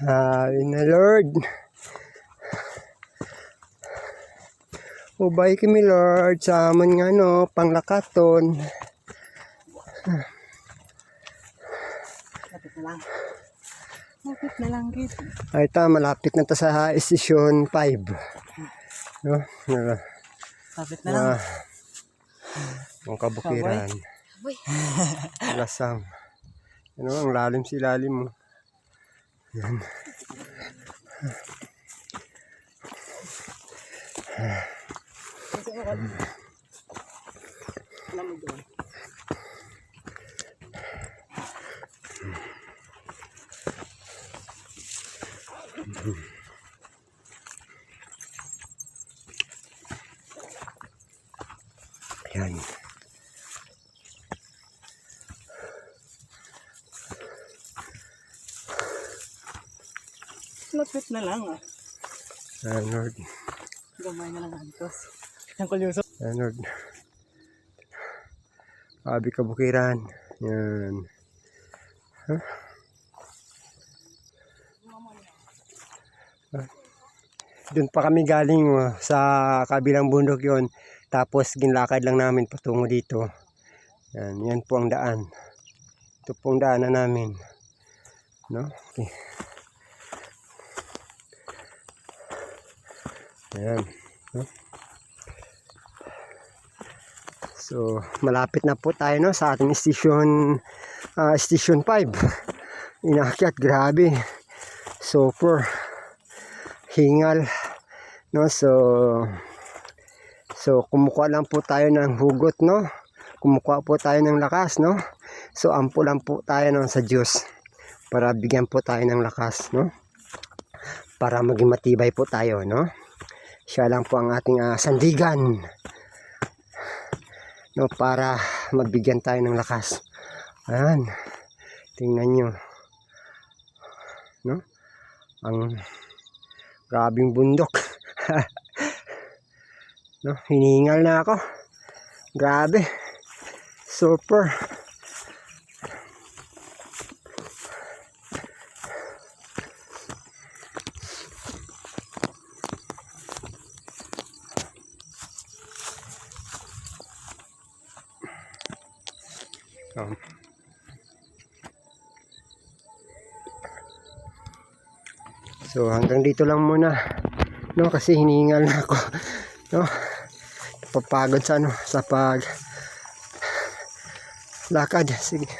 Ay na Lord. Ubay kami Lord sa amon nga no, panglakaton. Lapit na lang. Lapit na lang gid. Ay ta, malapit na ta sa station 5. No? Lapit na lang. Ang kabukiran. Lasang. Ano, ang lalim si lalim mo. Yan. Yan. Lapit na lang ah. Lord. Gamay na lang antos. Ang kulyuso. Lord. Abi kabukiran. Yan. Huh? Doon pa kami galing sa kabilang bundok yon. Tapos ginlakad lang namin patungo dito. Yan, yan po ang daan. Ito po ang daanan namin. No? Okay. Ayan. No? So, malapit na po tayo no, sa ating station 5. Inakyat, grabe. Super hingal. No? So kumukuha lang po tayo ng hugot, no? Kumukuha po tayo ng lakas, no? So, ampo lang po tayo no, sa Diyos para bigyan po tayo ng lakas, no? Para maging matibay po tayo, no? Siya lang po ang ating sandigan, no? Para mabigyan tayo ng lakas. Ayan. Tingnan nyo. No? Ang grabing bundok. No, hinihingal na ako. Grabe. Super. So hanggang dito lang muna. No, kasi hinihingal na ako. No. Papagod sa sa pag lakad. Sige.